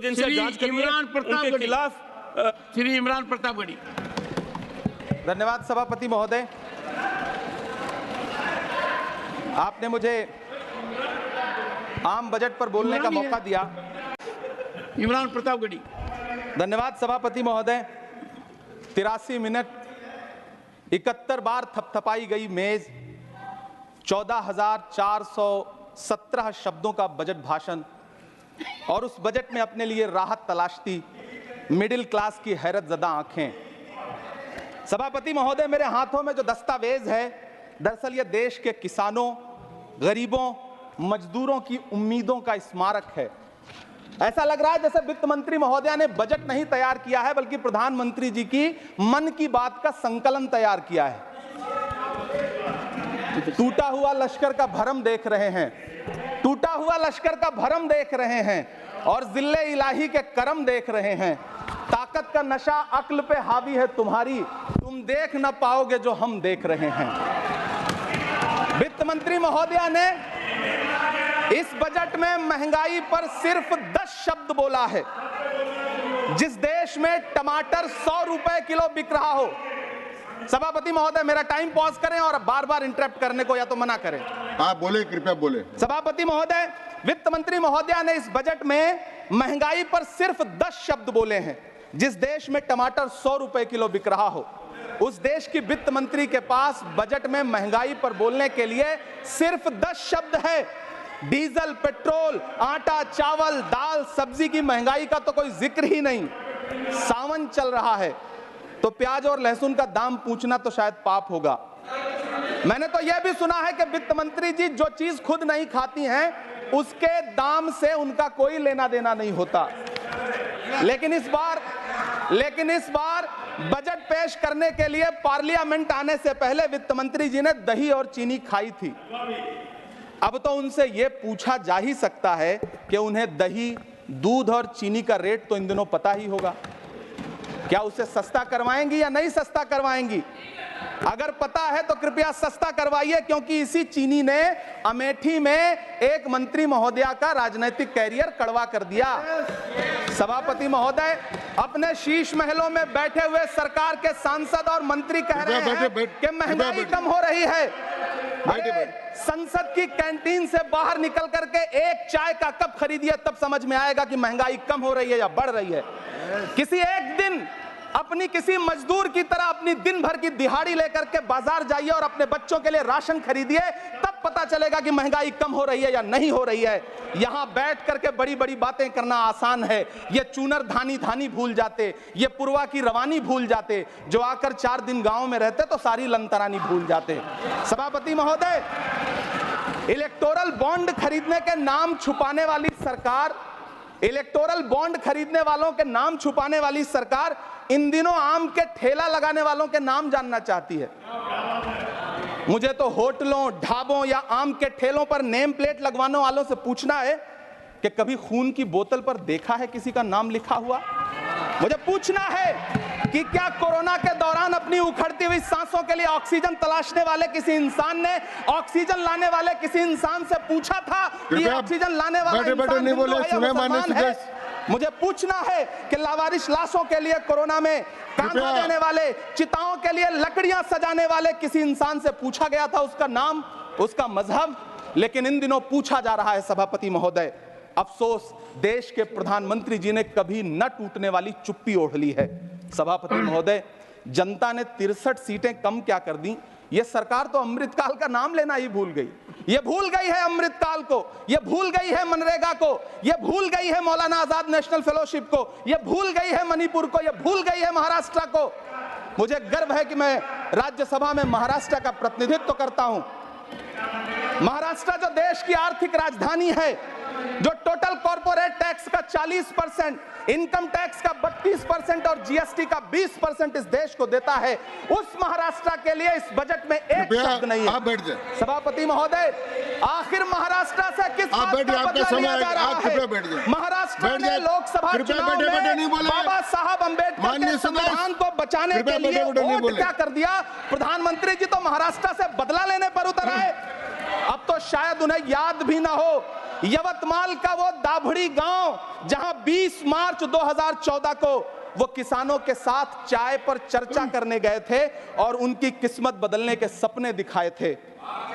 एजेंसियां जांच कर रही हैं, उनके खिलाफ श्री इमरान प्रतापगढ़ी। धन्यवाद सभापति महोदय, आपने मुझे आम बजट पर बोलने का मौका दिया। इमरान प्रतापगढ़ी। धन्यवाद सभापति महोदय। 83 मिनट 71 बार थपथपाई गई मेज, 14,417 शब्दों का बजट भाषण, और उस बजट में अपने लिए राहत तलाशती मिडिल क्लास की हैरतजदा आंखें। सभापति महोदय, मेरे हाथों में जो दस्तावेज है, दरअसल ये देश के किसानों, गरीबों, मजदूरों की उम्मीदों का स्मारक है। ऐसा लग रहा है जैसे वित्त मंत्री महोदया ने बजट नहीं तैयार किया है, बल्कि प्रधानमंत्री जी की मन की बात का संकलन तैयार किया है। टूटा हुआ लश्कर का भरम देख रहे हैं, टूटा हुआ लश्कर का भरम देख रहे हैं, और जिल्ले इलाही के करम देख रहे हैं। ताकत का नशा अक्ल पे हावी है तुम्हारी, तुम देख ना पाओगे जो हम देख रहे हैं। वित्त मंत्री महोदया ने इस बजट में महंगाई पर सिर्फ 10 शब्द बोला है। जिस देश में टमाटर 100 रुपए किलो बिक रहा हो, सभापति महोदय मेरा टाइम पॉज करें और बार बार इंटरप्ट करने को या तो मना करें। हाँ बोले, कृपया बोले। सभापति महोदय, वित्त मंत्री महोदया ने इस बजट में महंगाई पर सिर्फ 10 शब्द बोले हैं। जिस देश में टमाटर 100 रुपए किलो बिक रहा हो, उस देश की वित्त मंत्री के पास बजट में महंगाई पर बोलने के लिए सिर्फ 10 शब्द है। डीजल, पेट्रोल, आटा, चावल, दाल, सब्जी की महंगाई का तो कोई जिक्र ही नहीं। सावन चल रहा है तो प्याज और लहसुन का दाम पूछना तो शायद पाप होगा। मैंने तो यह भी सुना है कि वित्त मंत्री जी जो चीज खुद नहीं खाती हैं, उसके दाम से उनका कोई लेना देना नहीं होता। लेकिन इस बार बजट पेश करने के लिए पार्लियामेंट आने से पहले वित्त मंत्री जी ने दही और चीनी खाई थी। अब तो उनसे यह पूछा जा ही सकता है कि उन्हें दही, दूध और चीनी का रेट तो इन दिनों पता ही होगा। क्या उसे सस्ता करवाएंगी या नहीं सस्ता करवाएंगी? अगर पता है तो कृपया सस्ता करवाइए, क्योंकि इसी चीनी ने अमेठी में एक मंत्री महोदया का राजनीतिक कैरियर कड़वा कर दिया। सभापति महोदय, अपने शीश महलों में बैठे हुए सरकार के सांसद और मंत्री कह रहे हैं कि महंगाई कम हो रही है। संसद की कैंटीन से बाहर निकल करके एक चाय का कप खरीदिए, तब समझ में आएगा कि महंगाई कम हो रही है या बढ़ रही है। किसी एक दिन अपनी किसी मजदूर की तरह अपनी दिन भर की दिहाड़ी लेकर के बाजार जाइए और अपने बच्चों के लिए राशन खरीदिए, तब पता चलेगा कि महंगाई कम हो रही है या नहीं हो रही है। यहां बैठ करके बड़ी बड़ी बातें करना आसान है। ये चूनर धानी धानी भूल जाते, ये पुरवा की रवानी भूल जाते, जो आकर 4 दिन गांव में रहते तो सारी लंतरानी भूल जाते। सभापति महोदय, इलेक्टोरल बॉन्ड खरीदने के नाम छुपाने वाली सरकार, इलेक्टोरल बॉन्ड खरीदने वालों के नाम छुपाने वाली सरकार इन दिनों आम के ठेला लगाने वालों के नाम जानना चाहती है। मुझे तो होटलों, ढाबों या आम के ठेलों पर नेम प्लेट लगवाने वालों से पूछना है कि कभी खून की बोतल पर देखा है किसी का नाम लिखा हुआ? मुझे पूछना है कि क्या कोरोना के दौरान अपनी उखड़ती हुई सांसों के लिए ऑक्सीजन तलाशने वाले किसी इंसान ने ऑक्सीजन लाने वाले किसी इंसान से पूछा था कि ऑक्सीजन लाने वाला इंसान हिंदू है या मुसलमान है? मुझे पूछना है कि लावारिश लाशों के लिए कोरोना में कांधा देने वाले, चिताओं के लिए लकड़ियां सजाने वाले किसी इंसान से पूछा गया था उसका नाम, उसका मजहब? लेकिन इन दिनों पूछा जा रहा है। सभापति महोदय, अफसोस देश के प्रधानमंत्री जी ने कभी न टूटने वाली चुप्पी ओढ़ ली है। सभापति महोदय, जनता ने 63 सीटें कम क्या कर दी, यह सरकार तो अमृतकाल का नाम लेना ही भूल गई। ये भूल गई है अमृतकाल को, ये भूल गई है मनरेगा को, ये भूल गई है मौलाना आजाद नेशनल फेलोशिप को, ये भूल गई है मणिपुर को, ये भूल गई है महाराष्ट्र को। मुझे गर्व है कि मैं राज्यसभा में महाराष्ट्र का प्रतिनिधित्व करता हूं। महाराष्ट्र जो देश की आर्थिक राजधानी है, जो टोटल कॉर्पोरेट टैक्स का 40%, इनकम टैक्स का 32% और जीएसटी का 20% इस देश को देता है, उस महाराष्ट्र के लिए इस बजट में एक शब्द नहीं है। सभापति महोदय, आखिर महाराष्ट्र से किस बात का बदला लिया जा रहा है? महाराष्ट्र ने लोकसभा चुनाव में बाबा साहब अंबेडकर के संविधान को बचाने के लिए वोट क्या कर दिया? प्रधानमंत्री जी तो महाराष्ट्र से बदला लेने पर उतर आए। अब तो शायद उन्हें याद भी ना हो यवतमाल का वो दाभड़ी गांव जहां 20 मार्च 2014 को वो किसानों के साथ चाय पर चर्चा करने गए थे और उनकी किस्मत बदलने के सपने दिखाए थे।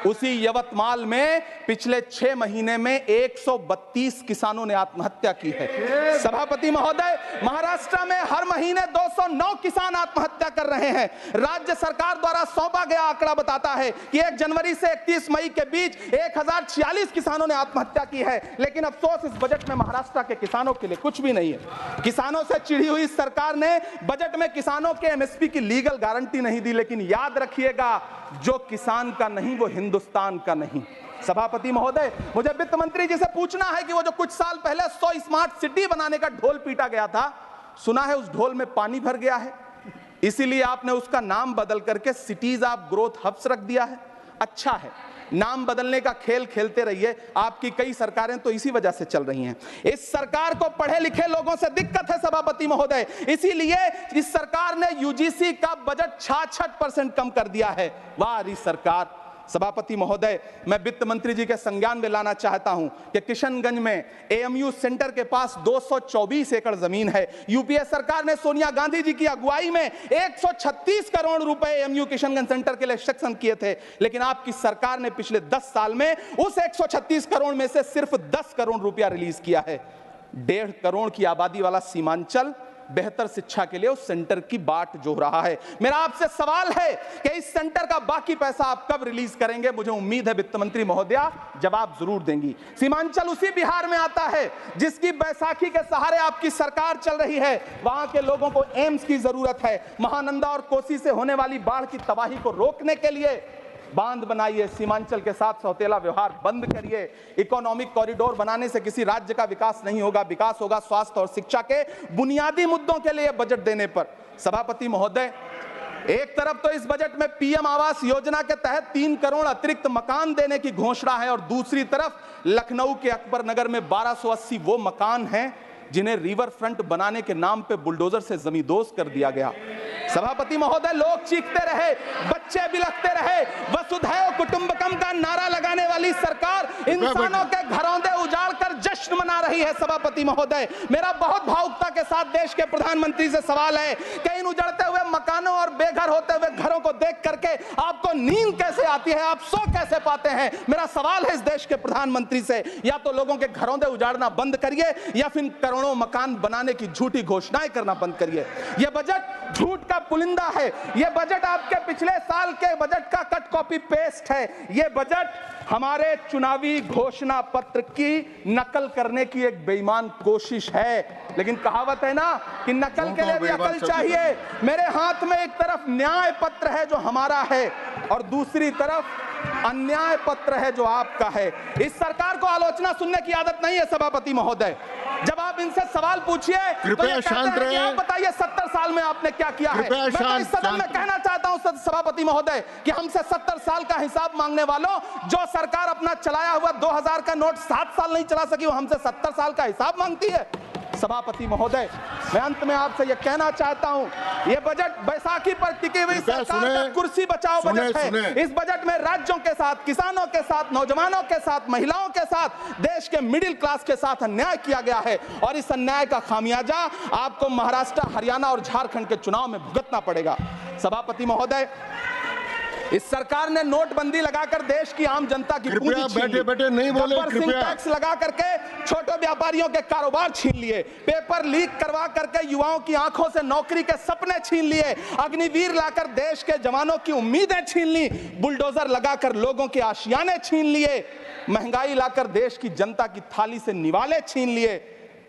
उसी यवतमाल में पिछले 6 महीने में 132 किसानों ने आत्महत्या की है। सभापति महोदय, महाराष्ट्र में हर महीने 209 किसान आत्महत्या कर रहे हैं। राज्य सरकार द्वारा सौंपा गया आंकड़ा बताता है कि 1 जनवरी से 31 मई के बीच 1046 किसानों ने आत्महत्या की है। लेकिन अफसोस, इस बजट में महाराष्ट्र के किसानों के लिए कुछ भी नहीं है। किसानों से चिढ़ी हुई सरकार ने बजट में किसानों के एमएसपी की लीगल गारंटी नहीं दी। लेकिन याद रखिएगा, जो किसान का नहीं वो हिंदुस्तान का नहीं। सभापति महोदय, मुझे वित्त मंत्री जी से पूछना है कि वो जो कुछ साल पहले 100 स्मार्ट सिटी बनाने का ढोल पीटा गया था, सुना है उस ढोल में पानी भर गया है, इसीलिए आपने उसका नाम बदल करके सिटीज ऑफ ग्रोथ हब्स रख दिया है। अच्छा है, नाम बदलने का खेल खेलते रहिए। आपकी कई सरकारें तो इसी वजह से चल रही हैं। इस सरकार को पढ़े लिखे लोगों से दिक्कत है सभापति महोदय, इसीलिए इस सरकार ने यूजीसी का बजट 66% कम कर दिया है। वाह इस सरकार। सभापति महोदय, मैं वित्त मंत्री जी के संज्ञान में लाना चाहता हूं कि किशनगंज में एएमयू सेंटर के पास 224 एकड़ जमीन है। यूपीए सरकार ने सोनिया गांधी जी की अगुवाई में 136 करोड़ रुपए एएमयू किशनगंज सेंटर के लिए सैंक्शन किए थे। लेकिन आपकी सरकार ने पिछले 10 साल में उस 136 करोड़ में से सिर्फ 10 करोड़ रुपया रिलीज किया है। 1.5 करोड़ की आबादी वाला सीमांचल बेहतर शिक्षा के लिए उस सेंटर की बाट जोह रहा है। मेरा आपसे सवाल है कि इस सेंटर का बाकी पैसा आप कब रिलीज करेंगे? मुझे उम्मीद है वित्त मंत्री महोदया जवाब जरूर देंगी। सीमांचल उसी बिहार में आता है जिसकी बैसाखी के सहारे आपकी सरकार चल रही है। वहां के लोगों को एम्स की जरूरत है। महानंदा और कोसी से होने वाली बाढ़ की तबाही को रोकने के लिए बांध बनाइए, सीमांचल के साथ सौतेला व्यवहार बंद करिए। इकोनॉमिक कॉरिडोर बनाने से किसी राज्य का विकास नहीं होगा, विकास होगा स्वास्थ्य और शिक्षा के बुनियादी मुद्दों के लिए बजट देने पर। सभापति महोदय, एक तरफ तो इस बजट में पीएम आवास योजना के तहत 3 करोड़ अतिरिक्त मकान देने की घोषणा है और दूसरी तरफ लखनऊ के अकबर नगर में 1280 वो मकान हैं जिन्हें रिवर फ्रंट बनाने के नाम पे बुलडोजर से जमींदोज कर दिया गया। सभापति महोदय, लोग चीखते रहे, बच्चे बिलखते रहे, वसुधैव कुटुंबकम का नारा लगाने वाली सरकार इंसानों के घरौंदे उजाड़ कर जश्न मना रही है। सभापति महोदय, मेरा बहुत भावुकता के साथ देश के प्रधानमंत्री से सवाल है कि इन उजड़ते हुए मकानों और बेघर होते हुए घरों को देख करके आपको नींद कैसे आती है, आप सो कैसे पाते हैं? मेरा सवाल है इस देश के प्रधानमंत्री से, या तो लोगों के घरौंदे उजाड़ना बंद करिए या फिर करोड़ों मकान बनाने की झूठी घोषणाएं करना बंद करिए। यह बजट झूठ का पुलिंदा है। यह बजट आपके पिछले साल के बजट का कट कॉपी पेस्ट है। यह बजट हमारे चुनावी घोषणा पत्र की नकल करने की एक बेईमान कोशिश है। लेकिन कहावत है ना कि नकल के लिए भी अकल चाहिए। मेरे हाथ में एक तरफ न्याय पत्र है जो हमारा है और दूसरी तरफ अन्याय पत्र है जो आपका है। इस सरकार को आलोचना सुनने की आदत नहीं है सभापति महोदय। जब आप इनसे सवाल पूछिए तो ये कहते हैं कि आप बताइए 70 साल में आपने क्या किया है। मैं तो इस सदन में कहना चाहता हूं सभापति महोदय कि हमसे 70 साल का हिसाब मांगने वालों, जो सरकार अपना चलाया हुआ 2000 का नोट 7 साल नहीं चला सकी, वो हमसे 70 साल का हिसाब मांगती है। सभापति महोदय, मैं अंत में आपसे यह कहना चाहता हूं, यह बजट बैसाखी पर टिकी हुई सरकार का कुर्सी बचाओ बजट है। इस बजट में राज्यों के साथ, किसानों के साथ, नौजवानों के साथ, महिलाओं के साथ, देश के मिडिल क्लास के साथ अन्याय किया गया है और इस अन्याय का खामियाजा आपको महाराष्ट्र, हरियाणा और झारखंड के चुनाव में भुगतना पड़ेगा। सभापति महोदय, इस सरकार ने नोटबंदी लगाकर देश की आम जनता की पूंजी छीन ली, टैक्स लगा करके छोटे व्यापारियों के कारोबार छीन लिए, पेपर लीक करवा करके युवाओं की आंखों से नौकरी के सपने छीन लिए, अग्निवीर लाकर देश के जवानों की उम्मीदें छीन ली, बुलडोजर लगाकर लोगों के आशियाने छीन लिए, महंगाई लाकर देश की जनता की थाली से निवाले छीन लिए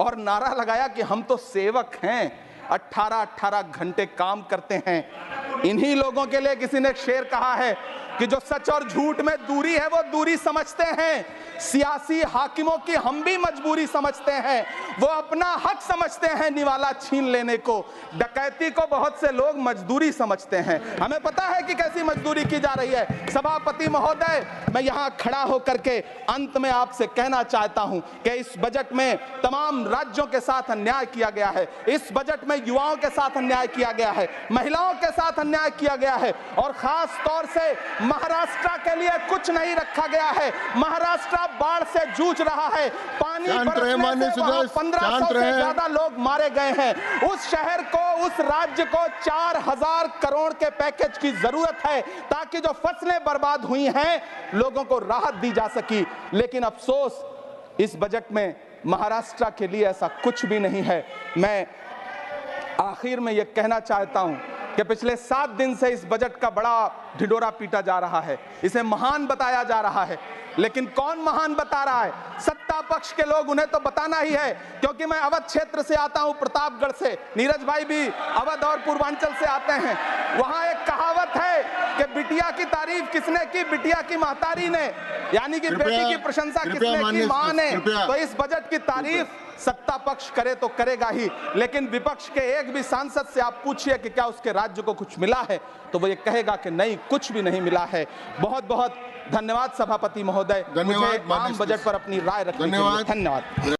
और नारा लगाया कि हम तो सेवक हैं, 18-18 घंटे काम करते हैं। इन्हीं लोगों के लिए किसी ने शेर कहा है कि जो सच और झूठ में दूरी है वो दूरी समझते हैं। सियासी हाकिमों की हम भी मजबूरी समझते हैं, वो अपना हक समझते हैं निवाला छीन लेने को। डकैती को बहुत से लोग मजदूरी समझते हैं। हमें पता है कि कैसी मजदूरी की जा रही है। सभापति महोदय, मैं यहां खड़ा होकर के अंत में आपसे कहना चाहता हूं कि इस बजट में तमाम राज्यों के साथ अन्याय किया गया है। इस बजट में युवाओं के साथ अन्याय किया गया है, महिलाओं के साथ अन्याय किया गया है और खास तौर से महाराष्ट्र के लिए कुछ नहीं रखा गया है। महाराष्ट्र बाढ़ से जूझ रहा है, पानी बरसने से वहां 1500 से ज्यादा लोग मारे गए हैं। उस शहर को, उस राज्य को 4000 करोड़ के पैकेज की जरूरत है ताकि जो फसलें बर्बाद हुई हैं लोगों को राहत दी जा सकी। लेकिन अफसोस इस बजट में महाराष्ट्र के लिए ऐसा कुछ भी नहीं है। मैं आखिर में यह कहना चाहता हूं कि पिछले 7 दिन से इस बजट का बड़ा ढिढोरा पीटा जा रहा है, इसे महान बताया जा रहा है, लेकिन कौन महान बता रहा है? सत्ता पक्ष के लोग, उन्हें तो बताना ही है। क्योंकि मैं अवध क्षेत्र से आता हूं, प्रतापगढ़ से, नीरज भाई भी अवध और पूर्वांचल से आते हैं। वहां एक कहावत है कि बिटिया की तारीफ किसने की? बिटिया की महतारी ने, यानी कि बेटी की प्रशंसा किसने की? मां ने। तो इस बजट की तारीफ सत्ता पक्ष करे तो करेगा ही, लेकिन विपक्ष के एक भी सांसद से आप पूछिए कि क्या उसके राज्य को कुछ मिला है, तो वो ये कहेगा कि नहीं, कुछ भी नहीं मिला है। बहुत बहुत धन्यवाद सभापति महोदय, मुझे आम बजट पर अपनी राय रखने के लिए। धन्यवाद।